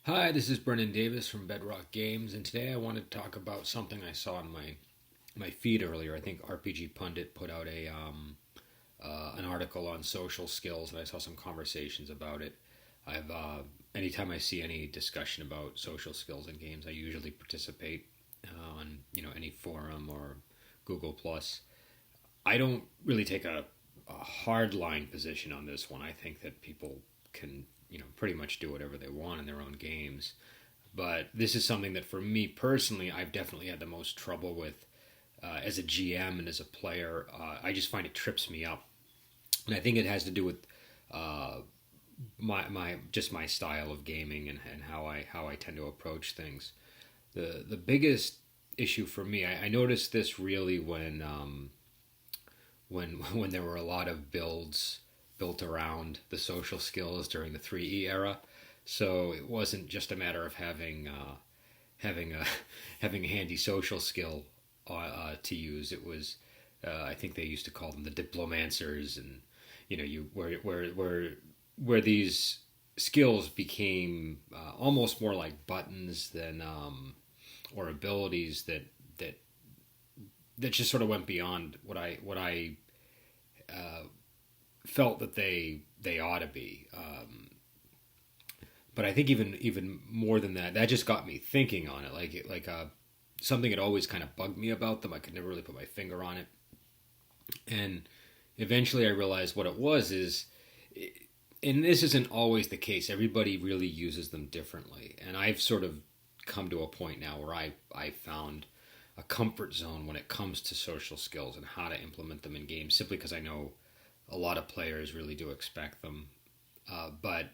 Hi, this is Brennan Davis from Bedrock Games, and today I wanted to talk about something I saw on my feed earlier. I think RPG Pundit put out an article on social skills, and I saw some conversations about it. I've Anytime I see any discussion about social skills in games, I usually participate on any forum or Google Plus. I don't really take a hard line position on this one. I think that people can pretty much do whatever they want in their own games. But this is something that for me personally, I've definitely had the most trouble with as a GM and as a player. I just find it trips me up, and I think it has to do with uh, my style of gaming and how I tend to approach things. The biggest issue for me, I noticed this really when there were a lot of builds built around the social skills during the 3E era. So it wasn't just a matter of having a having a handy social skill to use. It was I think they used to call them the diplomancers, and you where these skills became almost more like buttons than or abilities that that just sort of went beyond what I felt that they ought to be. But I think even more than that, that just got me thinking on it. Something had always kind of bugged me about them. I could never really put my finger on it, and eventually I realized what it was is. And this isn't always the case. Everybody really uses them differently, and I've sort of come to a point now where I found a comfort zone when it comes to social skills and how to implement them in games. Simply because I know a lot of players really do expect them, but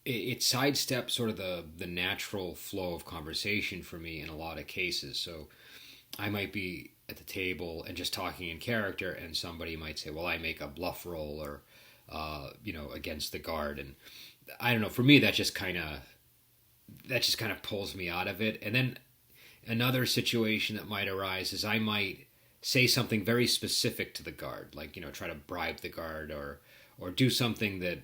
it sidesteps sort of the natural flow of conversation for me in a lot of cases. So I might be at the table and just talking in character, and somebody might say, "Well, I make a bluff roll," or against the guard, and I don't know. For me, that just kind of pulls me out of it. And then another situation that might arise is I might say something very specific to the guard, like try to bribe the guard or do something that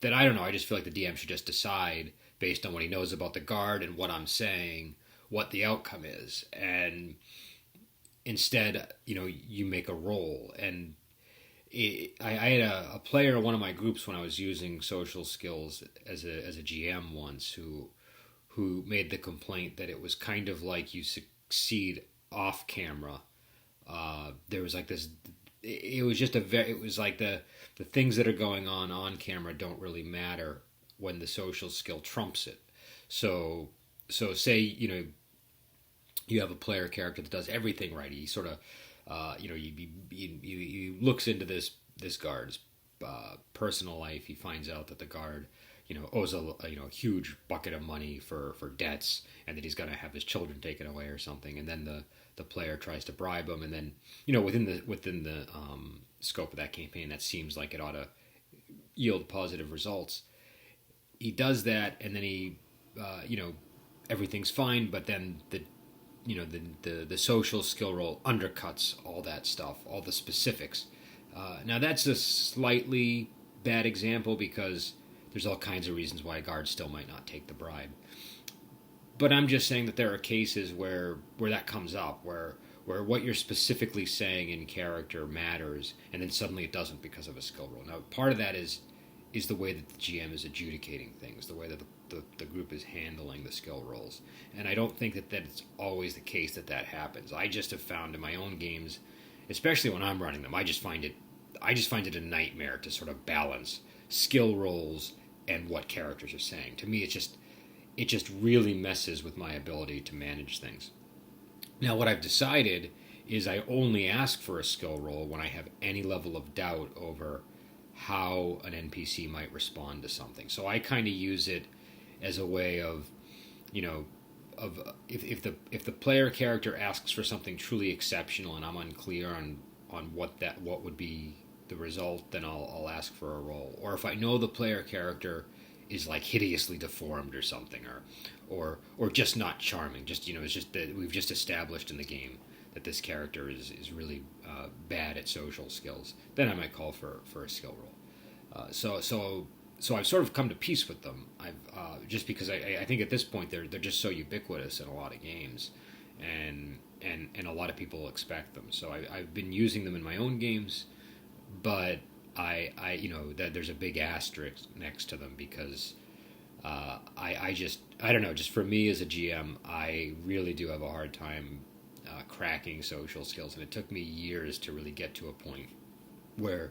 I don't know. I just feel like the DM should just decide based on what he knows about the guard and what I'm saying, what the outcome is, and instead, you make a roll. And I had a player in one of my groups when I was using social skills as a GM once who made the complaint that it was kind of like you succeed off camera. There was like this. It was just it was like the things that are going on camera don't really matter when the social skill trumps it. So say you have a player character that does everything right. He sort of he looks into this guard's personal life. He finds out that the guard owes a huge bucket of money for debts, and that he's going to have his children taken away or something. And then the player tries to bribe him, and then within the scope of that campaign, that seems like it ought to yield positive results. He does that, and then he everything's fine, but then the social skill roll undercuts all that stuff, all the specifics. Now that's a slightly bad example because there's all kinds of reasons why a guard still might not take the bribe. But I'm just saying that there are cases where that comes up, where what you're specifically saying in character matters, and then suddenly it doesn't because of a skill roll. Now, part of that is the way that the GM is adjudicating things, the way that the group is handling the skill rolls. And I don't think that it's always the case that happens. I just have found in my own games, especially when I'm running them, I just find it a nightmare to sort of balance skill rolls and what characters are saying. To me, it just really messes with my ability to manage things. Now, what I've decided is I only ask for a skill roll when I have any level of doubt over how an NPC might respond to something. So I kind of use it as a way of, if the player character asks for something truly exceptional and I'm unclear on what would be the result, then I'll ask for a roll. Or if I know the player character is like hideously deformed or something, or just not charming, just it's just that we've just established in the game that this character is really bad at social skills, then I might call for a skill roll. So so I've sort of come to peace with them. I've just because I think at this point they're just so ubiquitous in a lot of games, and a lot of people expect them. So I've been using them in my own games, but I that there's a big asterisk next to them because I just I don't know. Just for me as a GM, I really do have a hard time cracking social skills, and it took me years to really get to a point where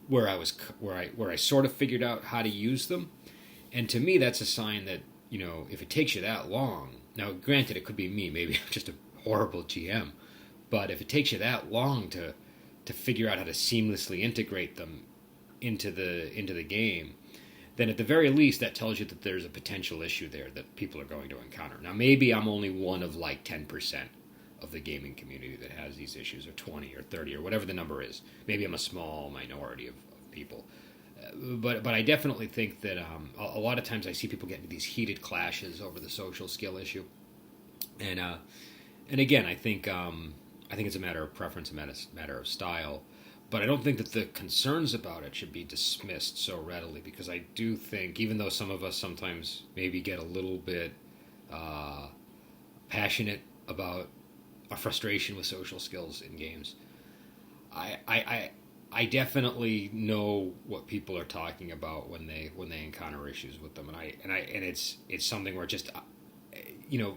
where I sort of figured out how to use them. And to me, that's a sign that if it takes you that long. Now, granted, it could be me. Maybe I'm just a horrible GM, but if it takes you that long to figure out how to seamlessly integrate them into the game, then at the very least that tells you that there's a potential issue there that people are going to encounter. Now, maybe I'm only one of like 10% of the gaming community that has these issues, or 20 or 30 or whatever the number is. Maybe I'm a small minority of people. But I definitely think that a lot of times I see people get into these heated clashes over the social skill issue, and again I think it's a matter of preference, a matter of style, but I don't think that the concerns about it should be dismissed so readily, because I do think, even though some of us sometimes maybe get a little bit passionate about our frustration with social skills in games, I definitely know what people are talking about when they encounter issues with them, and it's something where just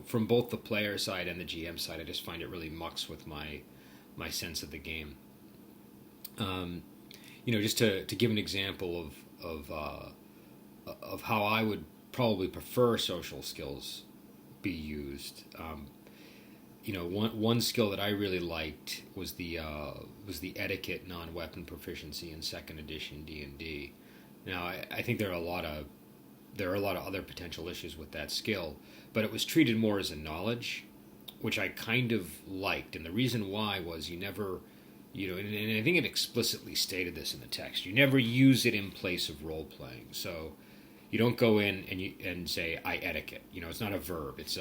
from both the player side and the GM side, I just find it really mucks with my sense of the game. Just to give an example of how I would probably prefer social skills be used. One skill that I really liked was the etiquette non-weapon proficiency in second edition D&D. Now, I think there are a lot of other potential issues with that skill, but it was treated more as a knowledge, which I kind of liked. And the reason why was you never, and I think it explicitly stated this in the text, you never use it in place of role playing. So you don't go in and say I etiquette. It's not a verb. It's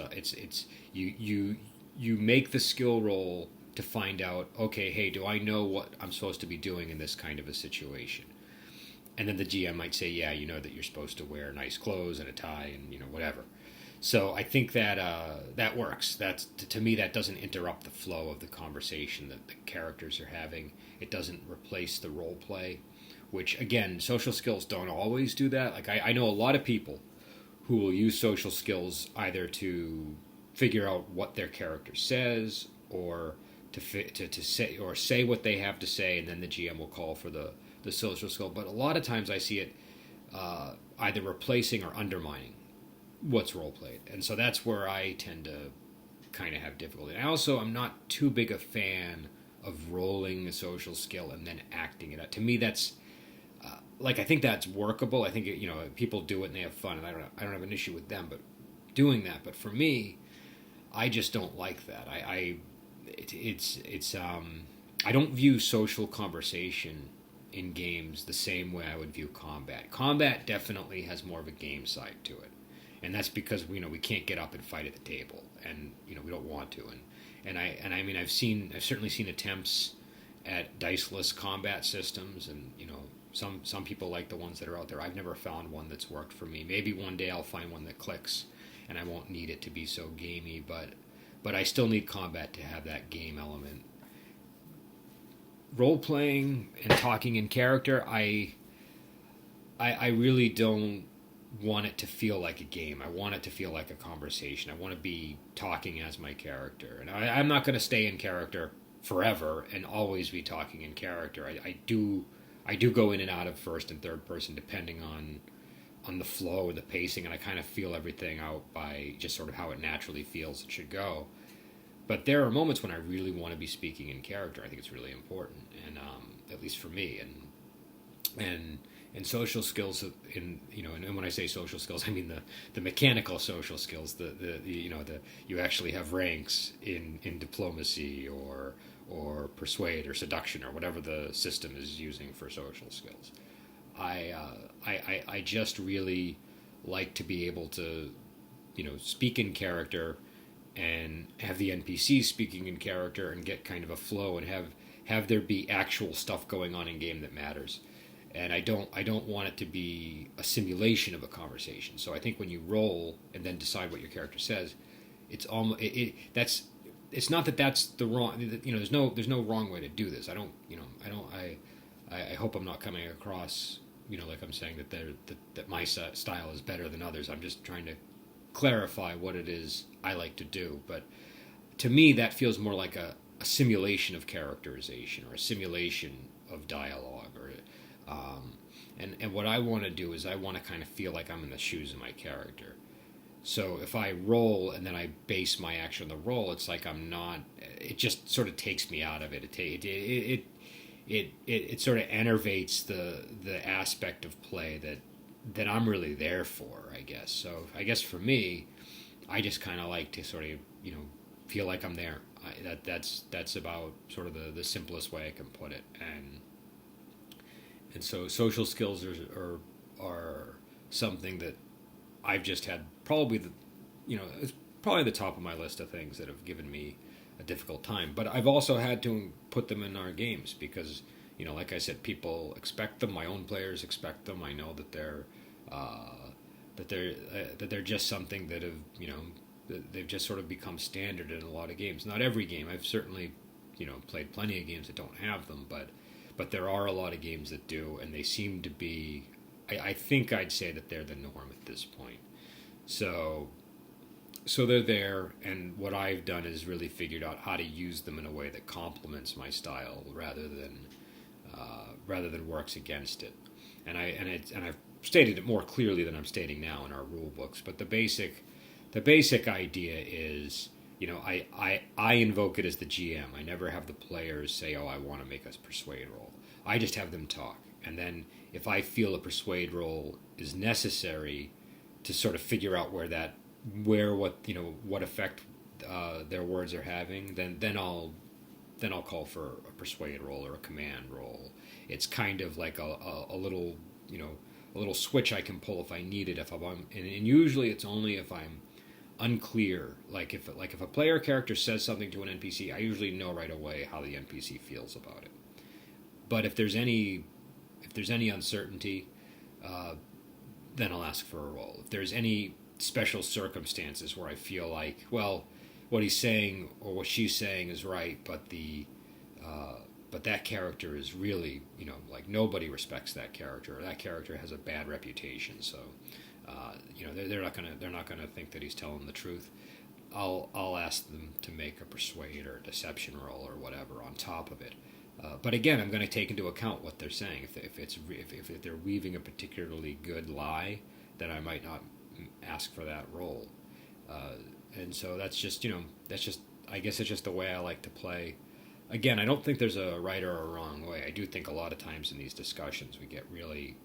you make the skill roll to find out, okay, hey, do I know what I'm supposed to be doing in this kind of a situation? And then the GM might say, yeah, you know that you're supposed to wear nice clothes and a tie and whatever. So I think that that works. That's, to me, that doesn't interrupt the flow of the conversation that the characters are having. It doesn't replace the role play, which, again, social skills don't always do that. Like I know a lot of people who will use social skills either to figure out what their character says, or to say what they have to say, and then the GM will call for the social skill. But a lot of times I see it either replacing or undermining what's role played, and so that's where I tend to kind of have difficulty. And I'm not too big a fan of rolling a social skill and then acting it out. To me, that's I think that's workable. I think people do it and they have fun, and I don't have an issue with them, but doing that. But for me, I just don't like that. I don't view social conversation in games the same way I would view combat. Combat definitely has more of a game side to it, and that's because we can't get up and fight at the table, and we don't want to. And I mean I've certainly seen attempts at diceless combat systems, and some people like the ones that are out there. I've never found one that's worked for me. Maybe one day I'll find one that clicks, and I won't need it to be so gamey, but I still need combat to have that game element. Role playing and talking in character, I really don't want it to feel like a game. I want it to feel like a conversation. I want to be talking as my character, and I'm not going to stay in character forever and always be talking in character. I do go in and out of first and third person depending on the flow and the pacing, and I kind of feel everything out by just sort of how it naturally feels it should go. But there are moments when I really want to be speaking in character. I think it's really important, and at least for me. And social skills, and when I say social skills, I mean the mechanical social skills. You actually have ranks in diplomacy or persuade or seduction or whatever the system is using for social skills. I just really like to be able to speak in character and have the NPCs speaking in character and get kind of a flow and have there be actual stuff going on in game that matters. and I don't want it to be a simulation of a conversation. So I think when you roll and then decide what your character says, it's almost that's it's not that that's the wrong, there's no wrong way to do this. I hope I'm not coming across, like I'm saying that my style is better than others. I'm just trying to clarify what it is I like to do. But to me, that feels more like a simulation of characterization or a simulation of dialogue. And what I want to do is I want to kind of feel like I'm in the shoes of my character. So if I roll and then I base my action on the roll, it's like I'm not. It just sort of takes me out of it. It sort of enervates the aspect of play that I'm really there for, I guess. So I guess for me, I just kind of like to sort of feel like I'm there. That's about sort of the simplest way I can put it. And so social skills are something that I've just had probably it's probably the top of my list of things that have given me a difficult time. But I've also had to put them in our games because, like I said, people expect them. My own players expect them. I know that they're just something that have that they've just sort of become standard in a lot of games. Not every game. I've certainly played plenty of games that don't have them, but there are a lot of games that do, and they seem to be. I think I'd say that they're the norm at this point. So they're there, and what I've done is really figured out how to use them in a way that complements my style rather than works against it. And I've stated it more clearly than I'm stating now in our rule books. But the basic idea is, I invoke it as the GM. I never have the players say, "Oh, I want to make us persuade roll." I just have them talk, and then if I feel a persuade roll is necessary to sort of figure out what effect their words are having, then I'll call for a persuade roll or a command roll. It's kind of like a little a little switch I can pull if I need it. If I'm and usually it's only if I'm unclear. Like if a player character says something to an NPC, I usually know right away how the NPC feels about it. But if there's any uncertainty, then I'll ask for a roll. If there's any special circumstances where I feel like, well, what he's saying or what she's saying is right, but that character is really, like nobody respects that character, or that character has a bad reputation, so they're not gonna think that he's telling the truth. I'll ask them to make a persuade or a deception roll or whatever on top of it. But again, I'm going to take into account what they're saying. If they're weaving a particularly good lie, then I might not ask for that roll. And so that's just I guess it's just the way I like to play. Again, I don't think there's a right or a wrong way. I do think a lot of times in these discussions we get really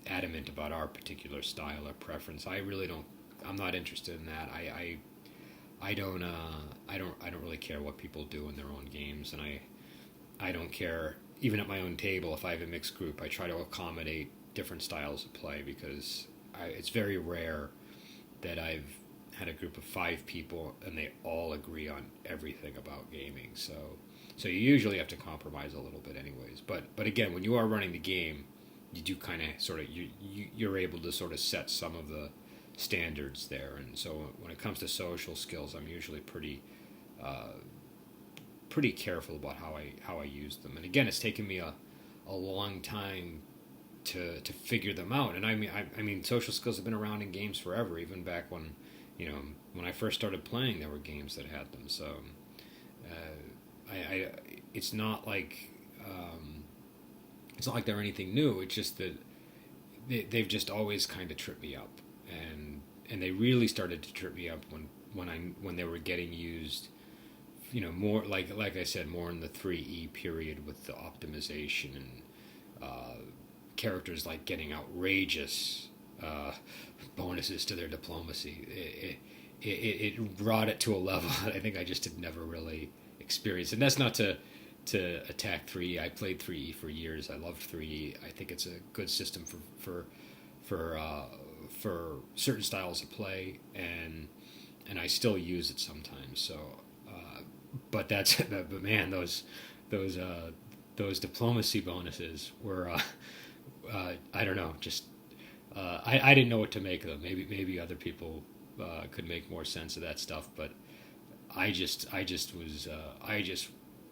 adamant about our particular style or preference. I'm not interested in that. I don't really care what people do in their own games, and I don't care even at my own table if I have a mixed group. I try to accommodate different styles of play because it's very rare that I've had a group of 5 people and they all agree on everything about gaming. So you usually have to compromise a little bit, anyways. But again, when you are running the game, you do kind of sort of you're able to sort of set some of the standards there. And so when it comes to social skills, I'm usually pretty careful about how I use them. And again, it's taken me a long time to figure them out. And I mean social skills have been around in games forever, even back when I first started playing, there were games that had them. So it's not like they're anything new. It's just that they've just always kind of tripped me up, and they really started to trip me up when they were getting used, more like I said, more in the 3E period with the optimization and characters like getting outrageous bonuses to their diplomacy. It brought it to a level that I think I just had never really experienced. And that's not to attack 3E. I played 3E for years. I loved 3E. I think it's a good system for certain styles of play, and I still use it sometimes. So, but man, those those diplomacy bonuses were I don't know, just I didn't know what to make of them. Maybe other people could make more sense of that stuff, but I just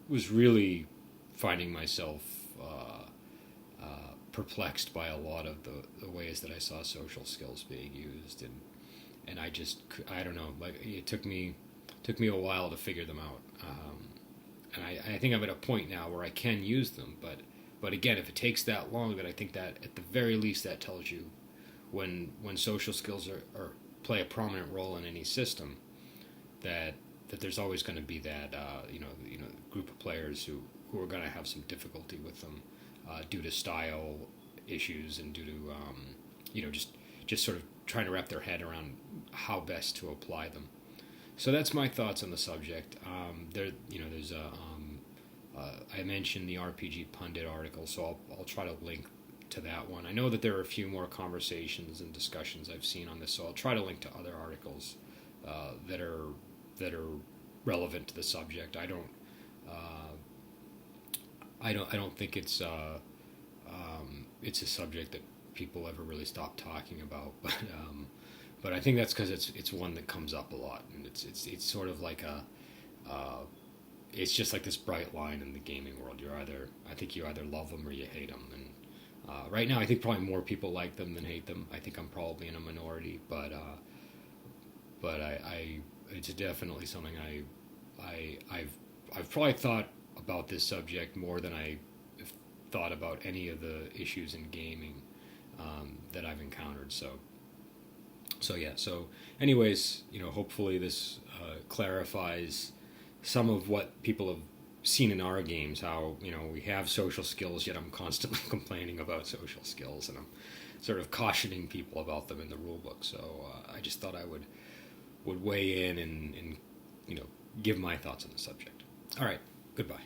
was really finding myself perplexed by a lot of the ways that I saw social skills being used, and I don't know, like it took me a while to figure them out, and I think I'm at a point now where I can use them, but again, if it takes that long, then I think that at the very least that tells you when social skills are play a prominent role in any system, that there's always going to be that group of players who are going to have some difficulty with them due to style issues and due to just sort of trying to wrap their head around how best to apply them. So that's my thoughts on the subject. There's I mentioned the RPG Pundit article, so I'll try to link to that one. I know that there are a few more conversations and discussions I've seen on this, so I'll try to link to other articles that are relevant to the subject. I don't think it's a subject that people ever really stop talking about, but I think that's because it's one that comes up a lot, and it's sort of like it's just like this bright line in the gaming world. I think you either love them or you hate them, and right now I think probably more people like them than hate them. I think I'm probably in a minority, but I it's definitely something I've probably thought about this subject more than I thought about any of the issues in gaming that I've encountered. So yeah. So anyways, hopefully this clarifies some of what people have seen in our games. How we have social skills, yet I'm constantly complaining about social skills, and I'm sort of cautioning people about them in the rule book. So I just thought I would weigh in and give my thoughts on the subject. All right. Goodbye.